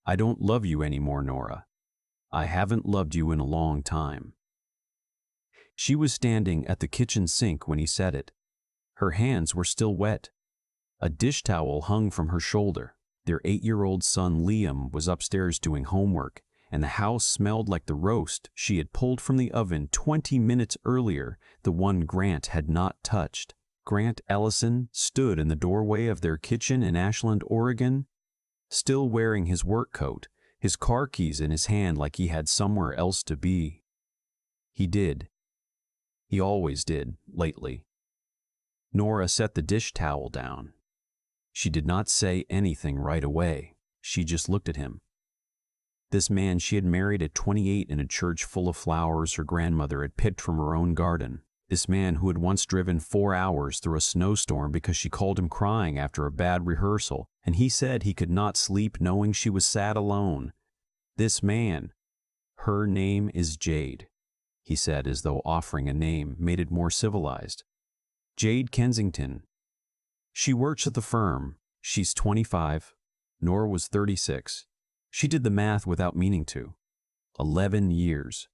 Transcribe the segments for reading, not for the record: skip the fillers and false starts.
I don't love you anymore, Nora. I haven't loved you in a long time." She was standing at the kitchen sink when he said it. Her hands were still wet. A dish towel hung from her shoulder. Their 8-year-old son Liam was upstairs doing homework, and the house smelled like the roast she had pulled from the oven 20 minutes earlier, the one Grant had not touched. Grant Ellison stood in the doorway of their kitchen in Ashland, Oregon, still wearing his work coat, his car keys in his hand like he had somewhere else to be. He did. He always did, lately. Nora set the dish towel down. She did not say anything right away. She just looked at him. This man she had married at 28 in a church full of flowers her grandmother had picked from her own garden. This man who had once driven 4 hours through a snowstorm because she called him crying after a bad rehearsal, and he said he could not sleep knowing she was sad alone. This man. "Her name is Jade," he said, as though offering a name made it more civilized. "Jade Kensington. She works at the firm. She's 25. Nora was 36. She did the math without meaning to. 11 years.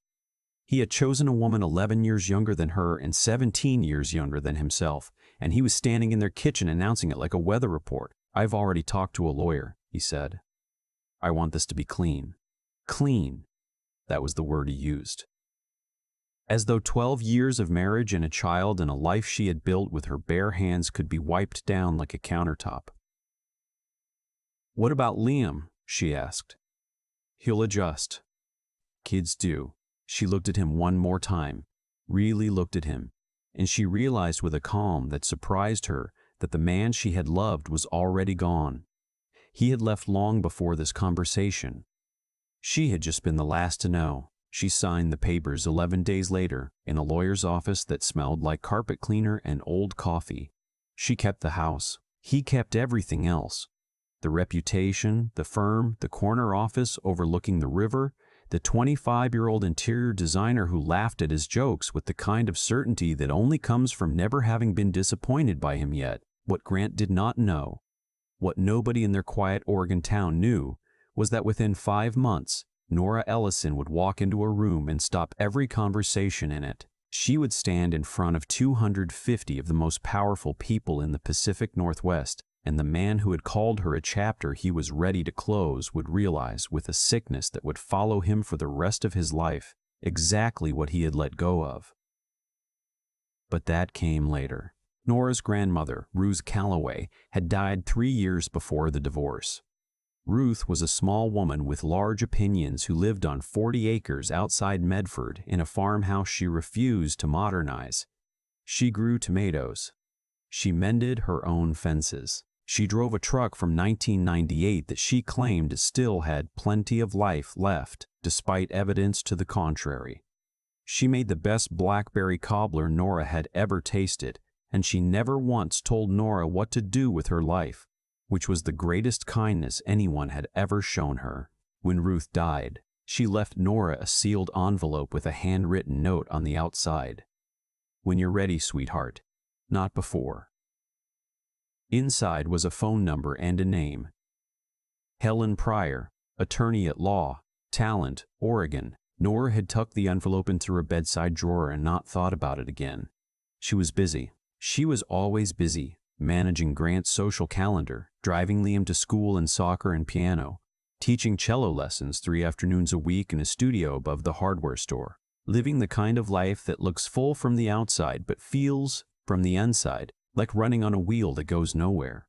He had chosen a woman 11 years younger than her and 17 years younger than himself, and he was standing in their kitchen announcing it like a weather report. "I've already talked to a lawyer," he said. "I want this to be clean." Clean. That was the word he used. As though 12 years of marriage and a child and a life she had built with her bare hands could be wiped down like a countertop. "What about Liam?" she asked. "He'll adjust. Kids do." She looked at him one more time, really looked at him, and she realized with a calm that surprised her that the man she had loved was already gone. He had left long before this conversation. She had just been the last to know. She signed the papers 11 days later in a lawyer's office that smelled like carpet cleaner and old coffee. She kept the house. He kept everything else. The reputation, the firm, the corner office overlooking the river, the 25-year-old interior designer who laughed at his jokes with the kind of certainty that only comes from never having been disappointed by him yet. What Grant did not know, what nobody in their quiet Oregon town knew, was that within 5 months, Nora Ellison would walk into a room and stop every conversation in it. She would stand in front of 250 of the most powerful people in the Pacific Northwest, and the man who had called her a chapter he was ready to close would realize with a sickness that would follow him for the rest of his life exactly what he had let go of. But that came later. Nora's grandmother, Nora Calloway, had died 3 years before the divorce. Ruth was a small woman with large opinions who lived on 40 acres outside Medford in a farmhouse she refused to modernize. She grew tomatoes. She mended her own fences. She drove a truck from 1998 that she claimed still had plenty of life left, despite evidence to the contrary. She made the best blackberry cobbler Nora had ever tasted, and she never once told Nora what to do with her life, which was the greatest kindness anyone had ever shown her. When Ruth died, she left Nora a sealed envelope with a handwritten note on the outside. "When you're ready, sweetheart, not before." Inside was a phone number and a name. Helen Pryor, attorney at law, Talent, Oregon. Nora had tucked the envelope into her bedside drawer and not thought about it again. She was busy. She was always busy, managing Grant's social calendar, driving Liam to school and soccer and piano, teaching cello lessons 3 afternoons a week in a studio above the hardware store, living the kind of life that looks full from the outside but feels, from the inside, like running on a wheel that goes nowhere.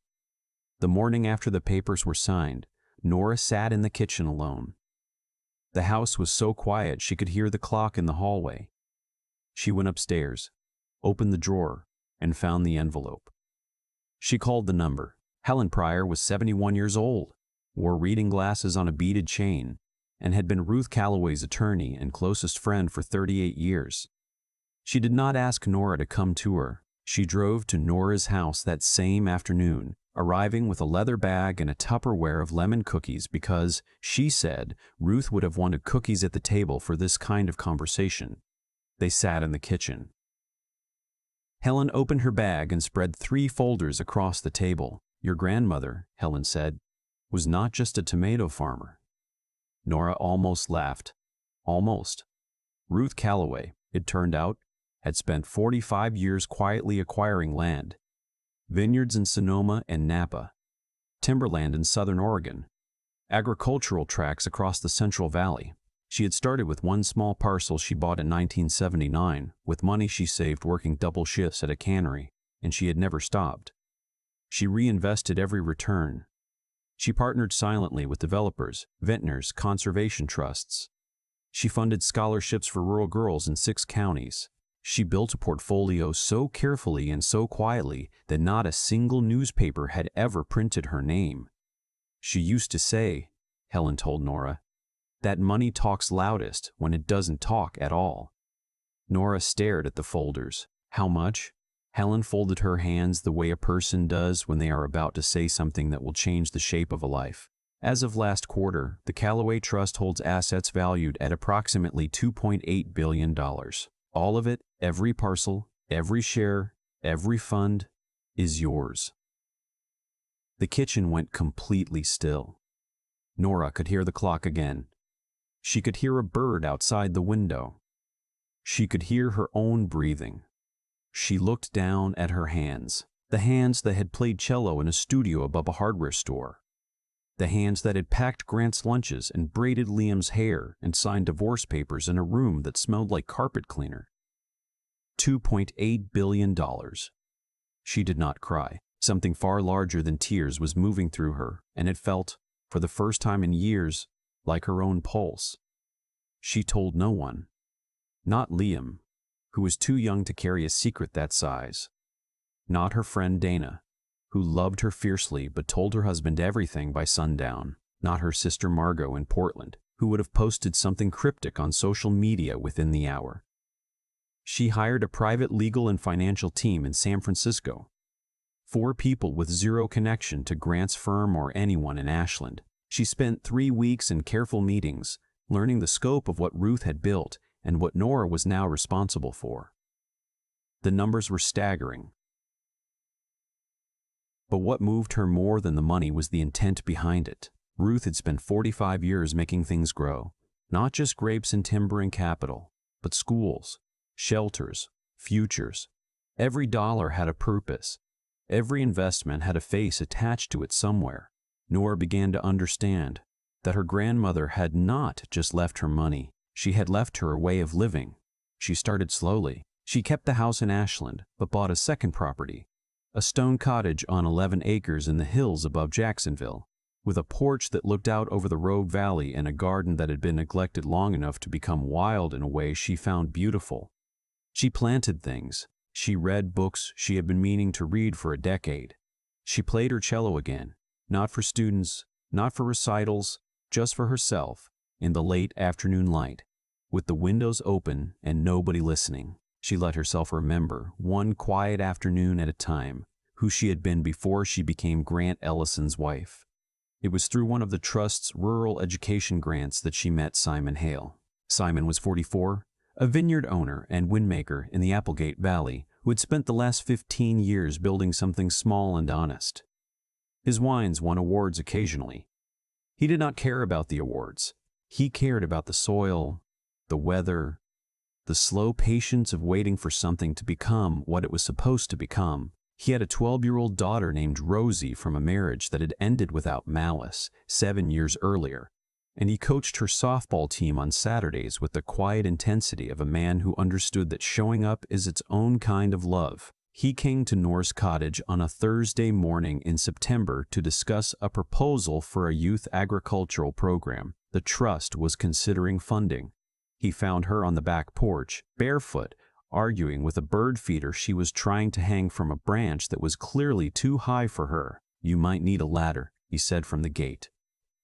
The morning after the papers were signed, Nora sat in the kitchen alone. The house was so quiet she could hear the clock in the hallway. She went upstairs, opened the drawer, and found the envelope. She called the number. Helen Pryor was 71 years old, wore reading glasses on a beaded chain, and had been Ruth Calloway's attorney and closest friend for 38 years. She did not ask Nora to come to her. She drove to Nora's house that same afternoon, arriving with a leather bag and a Tupperware of lemon cookies because, she said, Ruth would have wanted cookies at the table for this kind of conversation. They sat in the kitchen. Helen opened her bag and spread 3 folders across the table. "Your grandmother," Helen said, "was not just a tomato farmer. Nora almost laughed. Almost. Ruth Calloway, it turned out, had spent 45 years quietly acquiring land. Vineyards in Sonoma and Napa, timberland in southern Oregon, agricultural tracts across the Central Valley. She had started with one small parcel she bought in 1979 with money she saved working double shifts at a cannery, and she had never stopped. She reinvested every return. She partnered silently with developers, vintners, conservation trusts. She funded scholarships for rural girls in 6 counties. She built a portfolio so carefully and so quietly that not a single newspaper had ever printed her name. She used to say, Helen told Nora, that money talks loudest when it doesn't talk at all. Nora stared at the folders. How much? Helen folded her hands the way a person does when they are about to say something that will change the shape of a life. As of last quarter, the Calloway Trust holds assets valued at approximately $2.8 billion. All of it, every parcel, every share, every fund, is yours. The kitchen went completely still. Nora could hear the clock again. She could hear a bird outside the window. She could hear her own breathing. She looked down at her hands, the hands that had played cello in a studio above a hardware store, the hands that had packed Grant's lunches and braided Liam's hair and signed divorce papers in a room that smelled like carpet cleaner. $2.8 billion. She did not cry. Something far larger than tears was moving through her, and it felt, for the first time in years, like her own pulse. She told no one. Not Liam, who was too young to carry a secret that size. Not her friend Dana, who loved her fiercely but told her husband everything by sundown. Not her sister Margot in Portland, who would have posted something cryptic on social media within the hour. She hired a private legal and financial team in San Francisco. 4 people with zero connection to Grant's firm or anyone in Ashland. She spent 3 weeks in careful meetings, learning the scope of what Ruth had built and what Nora was now responsible for. The numbers were staggering. But what moved her more than the money was the intent behind it. Ruth had spent 45 years making things grow, not just grapes and timber and capital, but schools, shelters, futures. Every dollar had a purpose. Every investment had a face attached to it somewhere. Nora began to understand that her grandmother had not just left her money. She had left her a way of living. She started slowly. She kept the house in Ashland, but bought a second property, a stone cottage on 11 acres in the hills above Jacksonville, with a porch that looked out over the Rogue Valley and a garden that had been neglected long enough to become wild in a way she found beautiful. She planted things. She read books she had been meaning to read for a decade. She played her cello again, not for students, not for recitals, just for herself, in the late afternoon light, with the windows open and nobody listening. She let herself remember, one quiet afternoon at a time, who she had been before she became Grant Ellison's wife. It was through one of the Trust's rural education grants that she met Simon Hale. Simon was 44, a vineyard owner and windmaker in the Applegate Valley, who had spent the last 15 years building something small and honest. His wines won awards occasionally. He did not care about the awards. He cared about the soil, the weather, the slow patience of waiting for something to become what it was supposed to become. He had a 12-year-old daughter named Rosie from a marriage that had ended without malice 7 years earlier, and he coached her softball team on Saturdays with the quiet intensity of a man who understood that showing up is its own kind of love. He came to Nora's cottage on a Thursday morning in September to discuss a proposal for a youth agricultural program the Trust was considering funding. He found her on the back porch, barefoot, arguing with a bird feeder she was trying to hang from a branch that was clearly too high for her. "You might need a ladder," he said from the gate.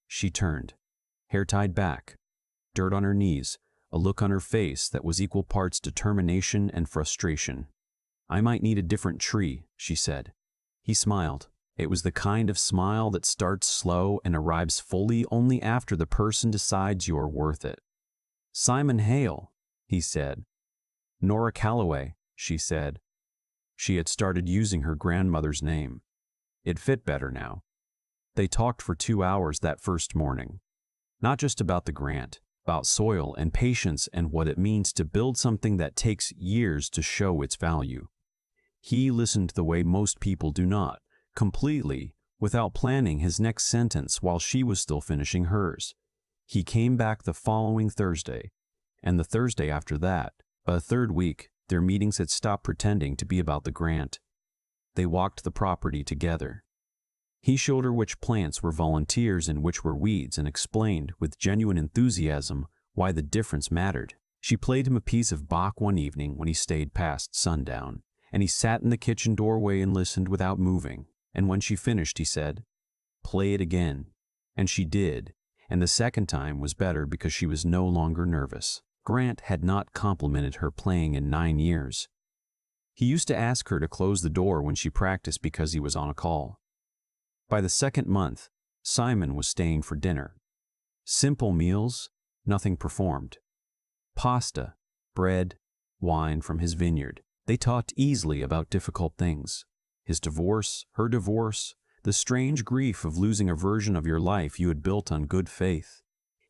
She turned, hair tied back, dirt on her knees, a look on her face that was equal parts determination and frustration. "I might need a different tree," she said. He smiled. It was the kind of smile that starts slow and arrives fully only after the person decides you're worth it. "Simon Hale," he said. "Nora Calloway," she said. She had started using her grandmother's name. It fit better now. They talked for 2 hours that first morning. Not just about the grant, about soil and patience and what it means to build something that takes years to show its value. He listened the way most people do not, completely, without planning his next sentence while she was still finishing hers. He came back the following Thursday, and the Thursday after that. By the third week, their meetings had stopped pretending to be about the grant. They walked the property together. He showed her which plants were volunteers and which were weeds, and explained with genuine enthusiasm why the difference mattered. She played him a piece of Bach one evening when he stayed past sundown, and he sat in the kitchen doorway and listened without moving. And when she finished, he said, "Play it again." And she did, and the second time was better because she was no longer nervous. Grant had not complimented her playing in 9 years. He used to ask her to close the door when she practiced because he was on a call. By the second month, Simon was staying for dinner. Simple meals, nothing performed. Pasta, bread, wine from his vineyard. They talked easily about difficult things. His divorce, her divorce, the strange grief of losing a version of your life you had built on good faith.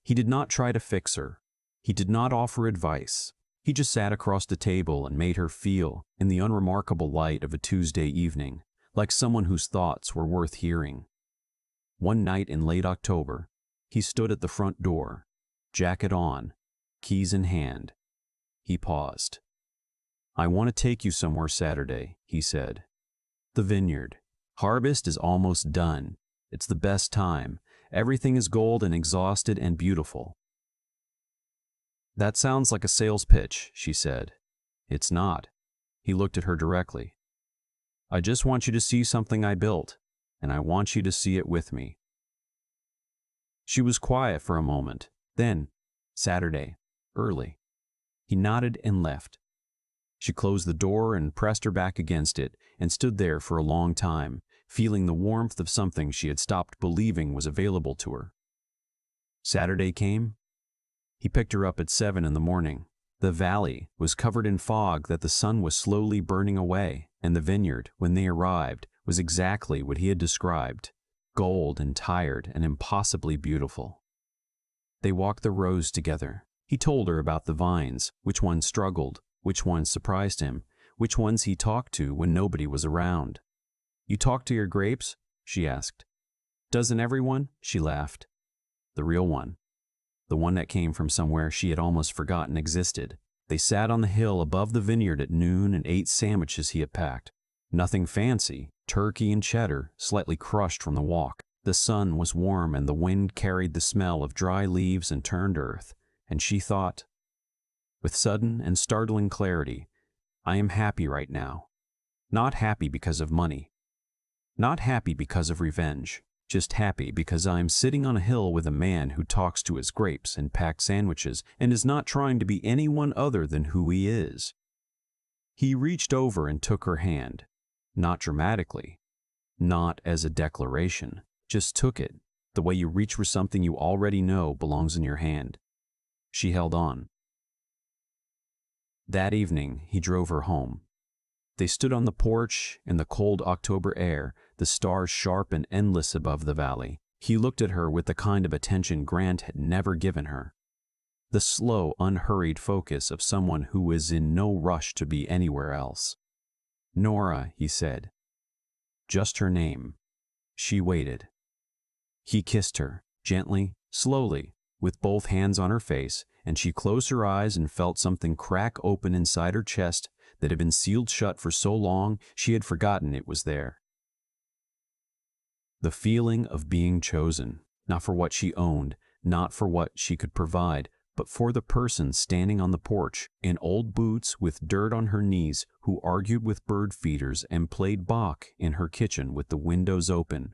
He did not try to fix her. He did not offer advice. He just sat across the table and made her feel, in the unremarkable light of a Tuesday evening, like someone whose thoughts were worth hearing. One night in late October, he stood at the front door, jacket on, keys in hand. He paused. "I want to take you somewhere Saturday," he said. "The vineyard. Harvest is almost done. It's the best time. Everything is gold and exhausted and beautiful." "That sounds like a sales pitch," she said. "It's not." He looked at her directly. "I just want you to see something I built, and I want you to see it with me." She was quiet for a moment. Then, "Saturday, early." He nodded and left. She closed the door and pressed her back against it and stood there for a long time, feeling the warmth of something she had stopped believing was available to her. Saturday came. He picked her up at 7 in the morning. The valley was covered in fog that the sun was slowly burning away, and the vineyard, when they arrived, was exactly what he had described, gold and tired and impossibly beautiful. They walked the rows together. He told her about the vines, which ones struggled, which ones surprised him, which ones he talked to when nobody was around. "You talk to your grapes?" she asked. "Doesn't everyone?" She laughed. The real one. The one that came from somewhere she had almost forgotten existed. They sat on the hill above the vineyard at noon and ate sandwiches he had packed. Nothing fancy, turkey and cheddar, slightly crushed from the walk. The sun was warm and the wind carried the smell of dry leaves and turned earth, and she thought, with sudden and startling clarity, "I am happy right now. Not happy because of money. Not happy because of revenge. Just happy because I am sitting on a hill with a man who talks to his grapes and packs sandwiches and is not trying to be anyone other than who he is." He reached over and took her hand, not dramatically, not as a declaration, just took it, the way you reach for something you already know belongs in your hand. She held on. That evening, he drove her home. They stood on the porch in the cold October air, the stars sharp and endless above the valley. He looked at her with the kind of attention Grant had never given her. The slow, unhurried focus of someone who was in no rush to be anywhere else. "Nora," he said. Just her name. She waited. He kissed her, gently, slowly, with both hands on her face, and she closed her eyes and felt something crack open inside her chest that had been sealed shut for so long she had forgotten it was there. The feeling of being chosen, not for what she owned, not for what she could provide, but for the person standing on the porch, in old boots with dirt on her knees, who argued with bird feeders and played Bach in her kitchen with the windows open.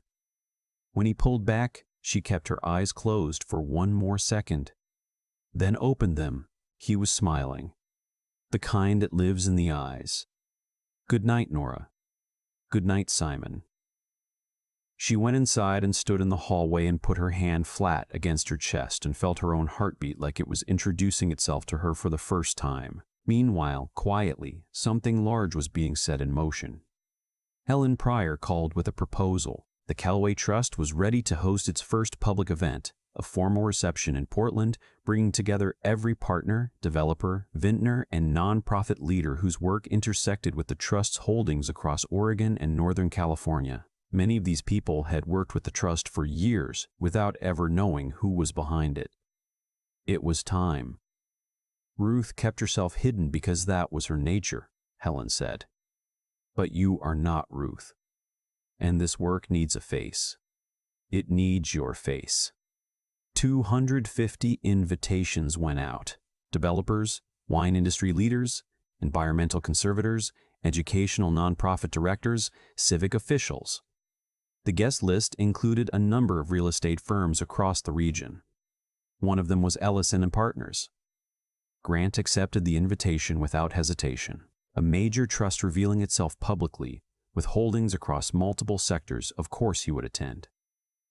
When he pulled back, she kept her eyes closed for one more second, then opened them. He was smiling. The kind that lives in the eyes. "Good night, Nora." "Good night, Simon." She went inside and stood in the hallway and put her hand flat against her chest and felt her own heartbeat like it was introducing itself to her for the first time. Meanwhile, quietly, something large was being set in motion. Helen Pryor called with a proposal. The Calloway Trust was ready to host its first public event, a formal reception in Portland, bringing together every partner, developer, vintner, and nonprofit leader whose work intersected with the Trust's holdings across Oregon and Northern California. Many of these people had worked with the Trust for years without ever knowing who was behind it. It was time. Ruth kept herself hidden because that was her nature, Helen said. But you are not Ruth. And this work needs a face. It needs your face. 250 invitations went out. Developers, wine industry leaders, environmental conservators, educational nonprofit directors, civic officials. The guest list included a number of real estate firms across the region. One of them was Ellison and Partners. Grant accepted the invitation without hesitation. A major trust revealing itself publicly, with holdings across multiple sectors, of course he would attend.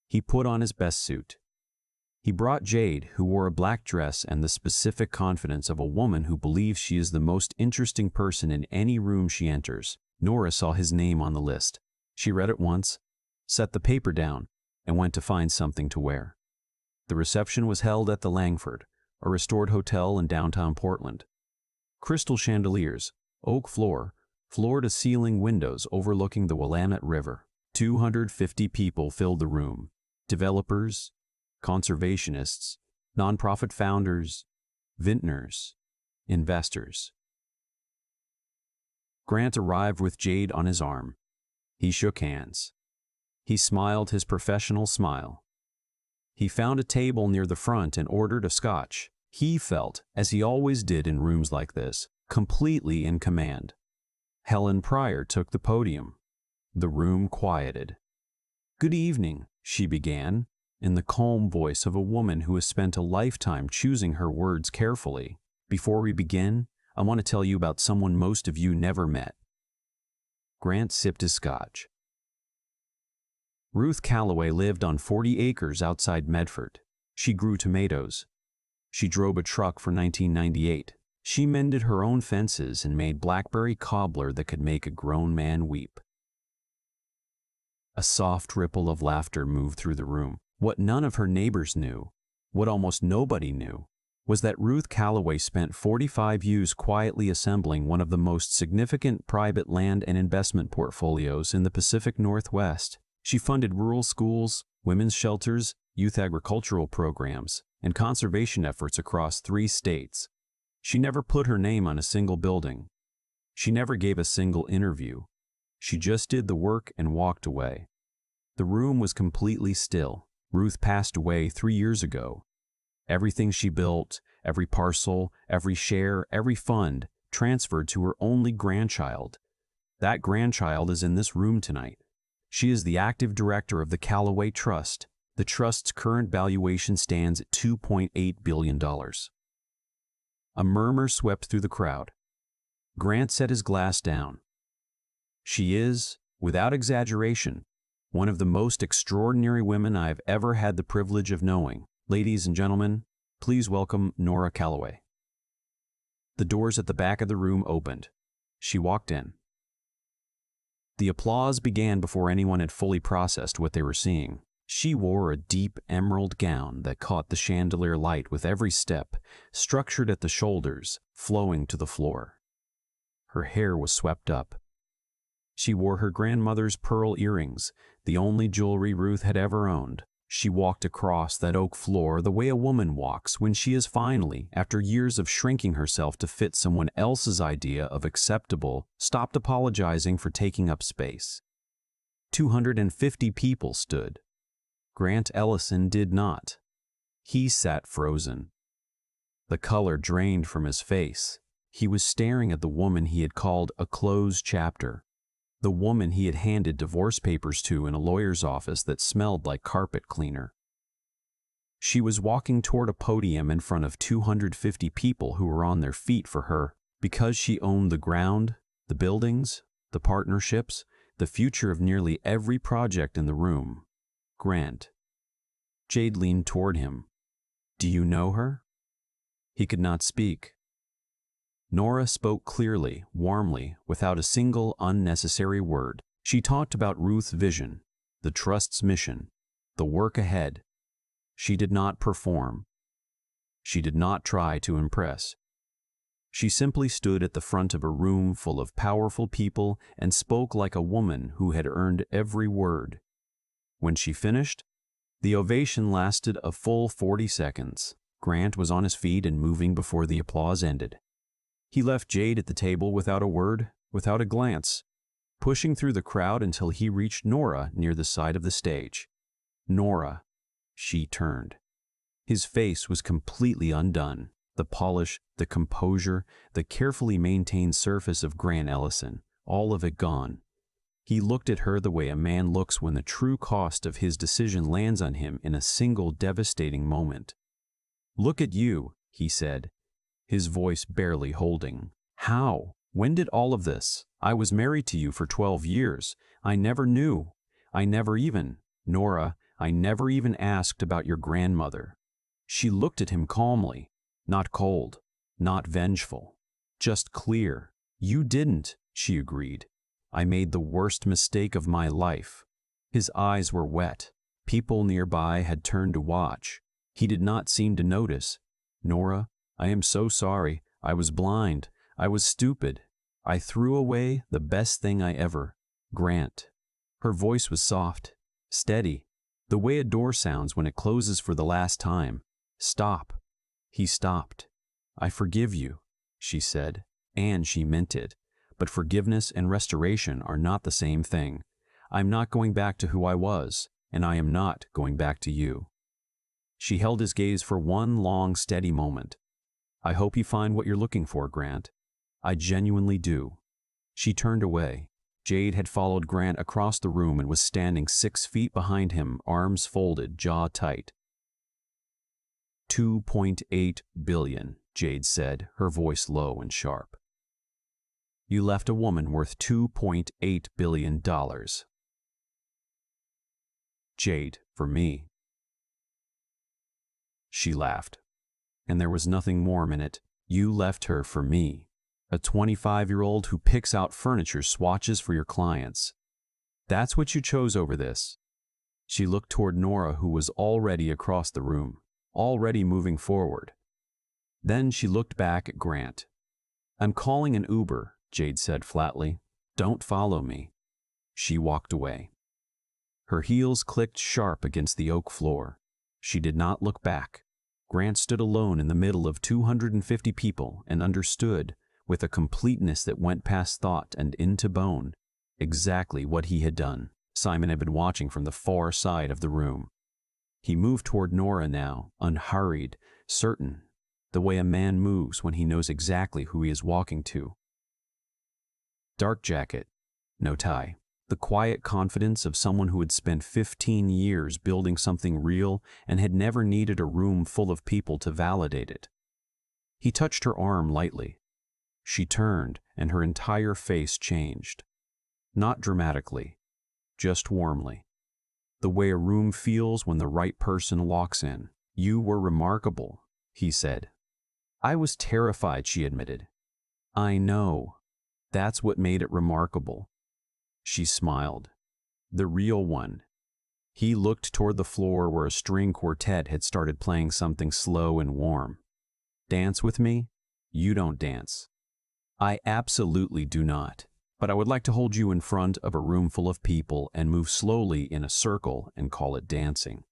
He put on his best suit. He brought Jade, who wore a black dress and the specific confidence of a woman who believes she is the most interesting person in any room she enters. Nora saw his name on the list. She read it once, set the paper down, and went to find something to wear. The reception was held at the Langford, a restored hotel in downtown Portland. Crystal chandeliers, oak floor-to-ceiling windows overlooking the Willamette River. 250 people filled the room. Developers, conservationists, nonprofit founders, vintners, investors. Grant arrived with Jade on his arm. He shook hands. He smiled his professional smile. He found a table near the front and ordered a scotch. He felt, as he always did in rooms like this, completely in command. Helen Pryor took the podium. The room quieted. "Good evening," she began, in the calm voice of a woman who has spent a lifetime choosing her words carefully. "Before we begin, I want to tell you about someone most of you never met." Grant sipped his scotch. Ruth Calloway lived on 40 acres outside Medford. She grew tomatoes. She drove a truck for 1998. She mended her own fences and made blackberry cobbler that could make a grown man weep. A soft ripple of laughter moved through the room. What none of her neighbors knew, what almost nobody knew, was that Ruth Calloway spent 45 years quietly assembling one of the most significant private land and investment portfolios in the Pacific Northwest. She funded rural schools, women's shelters, youth agricultural programs, and conservation efforts across 3 states. She never put her name on a single building. She never gave a single interview. She just did the work and walked away. The room was completely still. Ruth passed away 3 years ago. Everything she built, every parcel, every share, every fund, transferred to her only grandchild. That grandchild is in this room tonight. She is the active director of the Calloway Trust. The Trust's current valuation stands at $2.8 billion. A murmur swept through the crowd. Grant set his glass down. "She is, without exaggeration, one of the most extraordinary women I have ever had the privilege of knowing. Ladies and gentlemen, please welcome Nora Calloway." The doors at the back of the room opened. She walked in. The applause began before anyone had fully processed what they were seeing. She wore a deep emerald gown that caught the chandelier light with every step, structured at the shoulders, flowing to the floor. Her hair was swept up. She wore her grandmother's pearl earrings, the only jewelry Ruth had ever owned. She walked across that oak floor the way a woman walks when she is finally, after years of shrinking herself to fit someone else's idea of acceptable, stopped apologizing for taking up space. 250 people stood. Grant Ellison did not. He sat frozen. The color drained from his face. He was staring at the woman he had called a closed chapter. The woman he had handed divorce papers to in a lawyer's office that smelled like carpet cleaner. She was walking toward a podium in front of 250 people who were on their feet for her because she owned the ground, the buildings, the partnerships, the future of nearly every project in the room. Grant. Jade leaned toward him. "Do you know her?" He could not speak. Nora spoke clearly, warmly, without a single unnecessary word. She talked about Ruth's vision, the Trust's mission, the work ahead. She did not perform. She did not try to impress. She simply stood at the front of a room full of powerful people and spoke like a woman who had earned every word. When she finished, the ovation lasted a full 40 seconds. Grant was on his feet and moving before the applause ended. He left Jade at the table without a word, without a glance, pushing through the crowd until he reached Nora near the side of the stage. Nora, she turned. His face was completely undone. The polish, the composure, the carefully maintained surface of Grant Ellison, all of it gone. He looked at her the way a man looks when the true cost of his decision lands on him in a single devastating moment. "Look at you," he said, his voice barely holding. "How? When did all of this? I was married to you for 12 years. I never knew. Nora, I never even asked about your grandmother." She looked at him calmly, not cold, not vengeful, just clear. "You didn't," she agreed. "I made the worst mistake of my life." His eyes were wet. People nearby had turned to watch. He did not seem to notice. "Nora, I am so sorry. I was blind. I was stupid. I threw away the best thing I ever." "Grant." Her voice was soft, steady, the way a door sounds when it closes for the last time. "Stop." He stopped. "I forgive you," she said, and she meant it. But forgiveness and restoration are not the same thing. "I'm not going back to who I was, and I am not going back to you." She held his gaze for one long, steady moment. "I hope you find what you're looking for, Grant. I genuinely do." She turned away. Jade had followed Grant across the room and was standing 6 feet behind him, arms folded, jaw tight. $2.8 billion, Jade said, her voice low and sharp. "You left a woman worth $2.8 billion. Jade, for me." She laughed. "And there was nothing warm in it. You left her for me. A 25-year-old who picks out furniture swatches for your clients. That's what you chose over this." She looked toward Nora, who was already across the room, already moving forward. Then she looked back at Grant. "I'm calling an Uber," Jade said flatly. "Don't follow me." She walked away. Her heels clicked sharp against the oak floor. She did not look back. Grant stood alone in the middle of 250 people and understood, with a completeness that went past thought and into bone, exactly what he had done. Simon had been watching from the far side of the room. He moved toward Nora now, unhurried, certain, the way a man moves when he knows exactly who he is walking to. Dark jacket, no tie. The quiet confidence of someone who had spent 15 years building something real and had never needed a room full of people to validate it. He touched her arm lightly. She turned, and her entire face changed. Not dramatically, just warmly. The way a room feels when the right person walks in. "You were remarkable," he said. "I was terrified," she admitted. "I know. That's what made it remarkable." She smiled. "The real one." He looked toward the floor where a string quartet had started playing something slow and warm. "Dance with me?" "You don't dance." "I absolutely do not. But I would like to hold you in front of a room full of people and move slowly in a circle and call it dancing."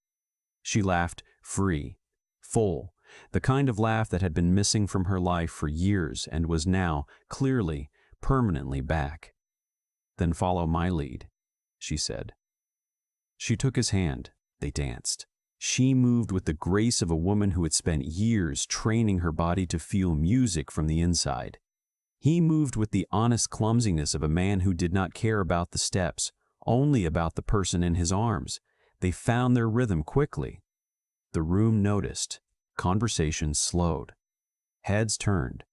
She laughed, free, full, the kind of laugh that had been missing from her life for years and was now, clearly, permanently back. "Then follow my lead," she said. She took his hand. They danced. She moved with the grace of a woman who had spent years training her body to feel music from the inside. He moved with the honest clumsiness of a man who did not care about the steps, only about the person in his arms. They found their rhythm quickly. The room noticed. Conversation slowed. Heads turned.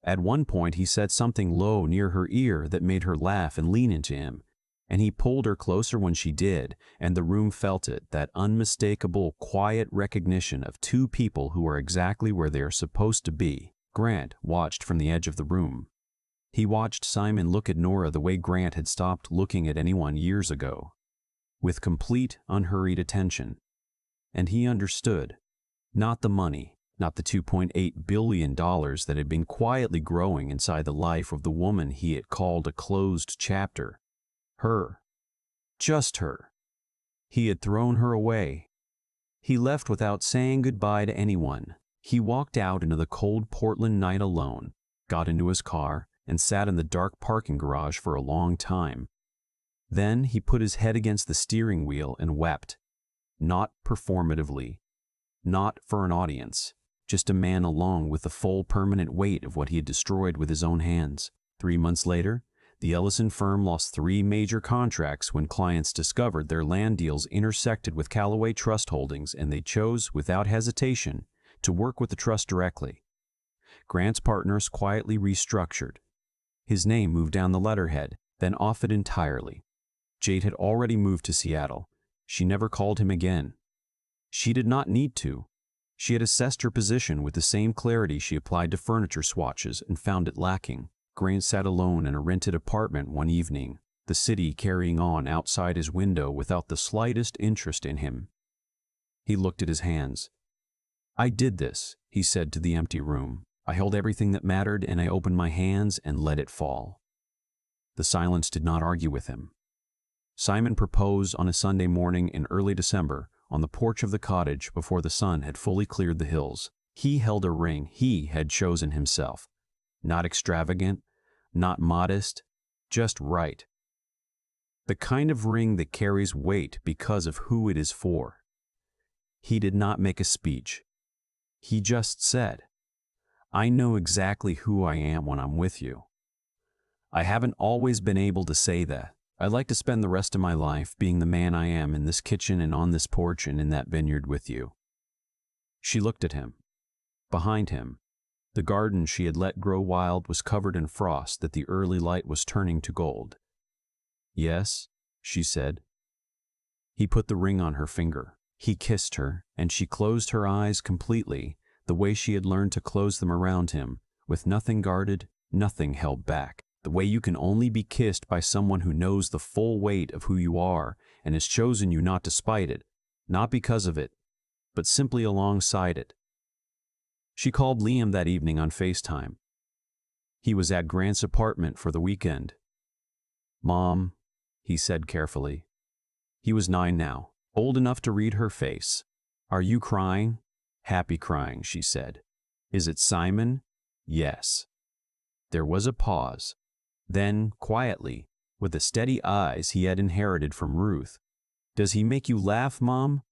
At one point he said something low near her ear that made her laugh and lean into him, and he pulled her closer when she did, and the room felt it, that unmistakable, quiet recognition of two people who are exactly where they are supposed to be. Grant watched from the edge of the room. He watched Simon look at Nora the way Grant had stopped looking at anyone years ago, with complete, unhurried attention. And he understood. Not the money, not the $2.8 billion that had been quietly growing inside the life of the woman he had called a closed chapter. Her. Just her. He had thrown her away. He left without saying goodbye to anyone. He walked out into the cold Portland night alone, got into his car, and sat in the dark parking garage for a long time. Then he put his head against the steering wheel and wept. Not performatively. Not for an audience. Just a man alone with the full permanent weight of what he had destroyed with his own hands. 3 months later, the Ellison firm lost 3 major contracts when clients discovered their land deals intersected with Calloway Trust Holdings, and they chose, without hesitation, to work with the trust directly. Grant's partners quietly restructured. His name moved down the letterhead, then off it entirely. Jade had already moved to Seattle. She never called him again. She did not need to. She had assessed her position with the same clarity she applied to furniture swatches and found it lacking. Grant sat alone in a rented apartment one evening, the city carrying on outside his window without the slightest interest in him. He looked at his hands. "I did this," he said to the empty room. "I held everything that mattered, and I opened my hands and let it fall." The silence did not argue with him. Simon proposed on a Sunday morning in early December, on the porch of the cottage before the sun had fully cleared the hills. He held a ring he had chosen himself. Not extravagant, not modest, just right. The kind of ring that carries weight because of who it is for. He did not make a speech. He just said, "I know exactly who I am when I'm with you." I haven't always been able to say that. I'd like to spend the rest of my life being the man I am in this kitchen and on this porch and in that vineyard with you. She looked at him. Behind him, the garden she had let grow wild was covered in frost that the early light was turning to gold. "Yes," she said. He put the ring on her finger. He kissed her, and she closed her eyes completely, the way she had learned to close them around him, with nothing guarded, nothing held back. The way you can only be kissed by someone who knows the full weight of who you are and has chosen you not despite it, not because of it, but simply alongside it. She called Liam that evening on FaceTime. He was at Grant's apartment for the weekend. "Mom," he said carefully. He was 9 now, old enough to read her face. "Are you crying?" "Happy crying," she said. "Is it Simon?" "Yes." There was a pause. Then, quietly, with the steady eyes he had inherited from Ruth, "Does he make you laugh, Mom?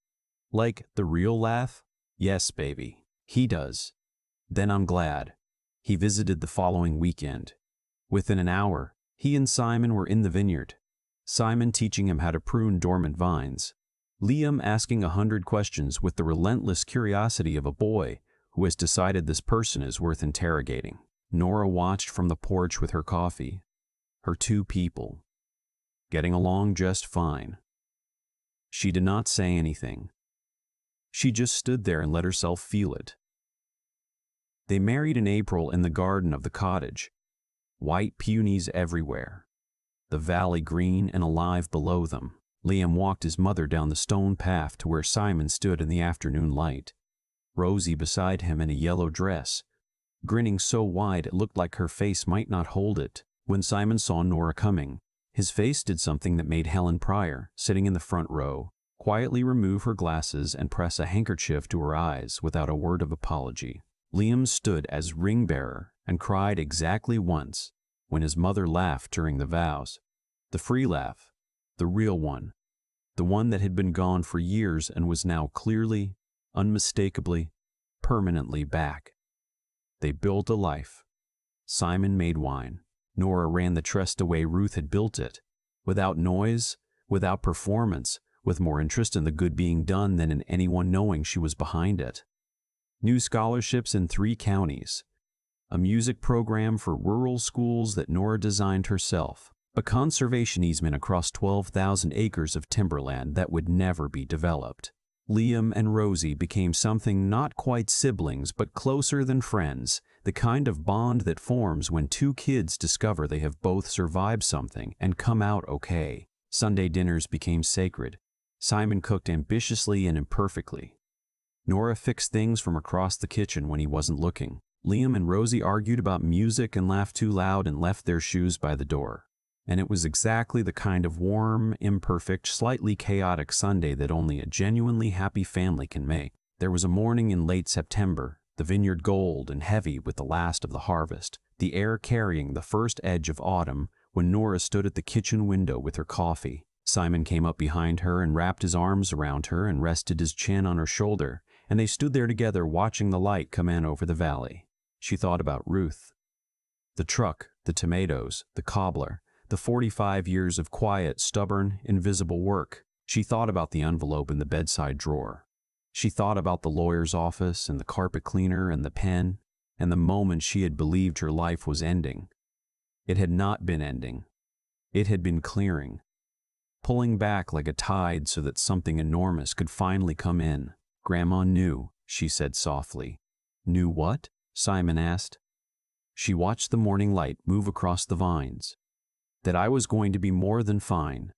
Like the real laugh?" "Yes, baby, he does." "Then I'm glad." He visited the following weekend. Within an hour, he and Simon were in the vineyard. Simon teaching him how to prune dormant vines. Liam asking 100 questions with the relentless curiosity of a boy who has decided this person is worth interrogating. Nora watched from the porch with her coffee. Her 2 people. Getting along just fine. She did not say anything. She just stood there and let herself feel it. They married in April in the garden of the cottage. White peonies everywhere. The valley green and alive below them. Liam walked his mother down the stone path to where Simon stood in the afternoon light. Rosie beside him in a yellow dress, grinning so wide it looked like her face might not hold it. When Simon saw Nora coming, his face did something that made Helen Pryor, sitting in the front row, quietly remove her glasses and press a handkerchief to her eyes without a word of apology. Liam stood as ring bearer and cried exactly once when his mother laughed during the vows. The free laugh, the real one, the one that had been gone for years and was now clearly, unmistakably, permanently back. They built a life. Simon made wine. Nora ran the trust the way Ruth had built it, without noise, without performance, with more interest in the good being done than in anyone knowing she was behind it. New scholarships in 3 counties, a music program for rural schools that Nora designed herself, a conservation easement across 12,000 acres of timberland that would never be developed. Liam and Rosie became something not quite siblings but closer than friends, the kind of bond that forms when 2 kids discover they have both survived something and come out okay. Sunday dinners became sacred. Simon cooked ambitiously and imperfectly. Nora fixed things from across the kitchen when he wasn't looking. Liam and Rosie argued about music and laughed too loud and left their shoes by the door. And it was exactly the kind of warm, imperfect, slightly chaotic Sunday that only a genuinely happy family can make. There was a morning in late September, the vineyard gold and heavy with the last of the harvest, the air carrying the first edge of autumn, when Nora stood at the kitchen window with her coffee. Simon came up behind her and wrapped his arms around her and rested his chin on her shoulder, and they stood there together watching the light come in over the valley. She thought about Ruth. The truck, the tomatoes, the cobbler, the 45 years of quiet, stubborn, invisible work. She thought about the envelope in the bedside drawer. She thought about the lawyer's office and the carpet cleaner and the pen, and the moment she had believed her life was ending. It had not been ending. It had been clearing, pulling back like a tide so that something enormous could finally come in. Grandma knew, she said softly. Knew what? Simon asked. She watched the morning light move across the vines. That I was going to be more than fine.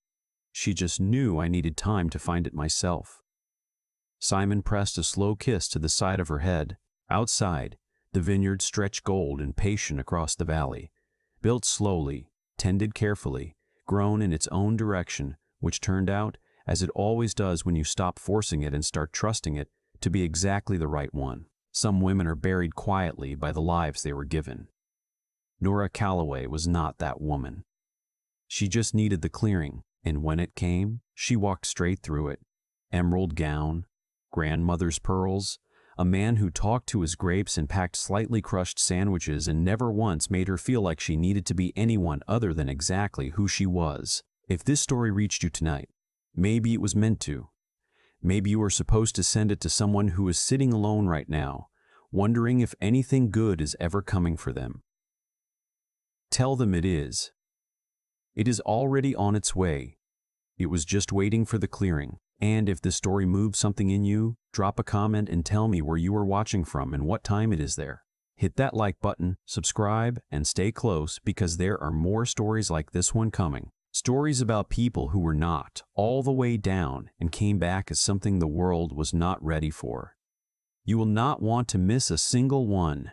She just knew I needed time to find it myself. Simon pressed a slow kiss to the side of her head. Outside, the vineyard stretched gold and patient across the valley, built slowly, tended carefully, grown in its own direction, which turned out, as it always does when you stop forcing it and start trusting it, to be exactly the right one. Some women are buried quietly by the lives they were given. Nora Calloway was not that woman. She just needed the clearing, and when it came, she walked straight through it. Emerald gown, grandmother's pearls, a man who talked to his grapes and packed slightly crushed sandwiches and never once made her feel like she needed to be anyone other than exactly who she was. If this story reached you tonight, maybe it was meant to. Maybe you were supposed to send it to someone who is sitting alone right now, wondering if anything good is ever coming for them. Tell them it is. It is already on its way. It was just waiting for the clearing. And if this story moved something in you, drop a comment and tell me where you are watching from and what time it is there. Hit that like button, subscribe, and stay close because there are more stories like this one coming. Stories about people who were knocked all the way down and came back as something the world was not ready for. You will not want to miss a single one.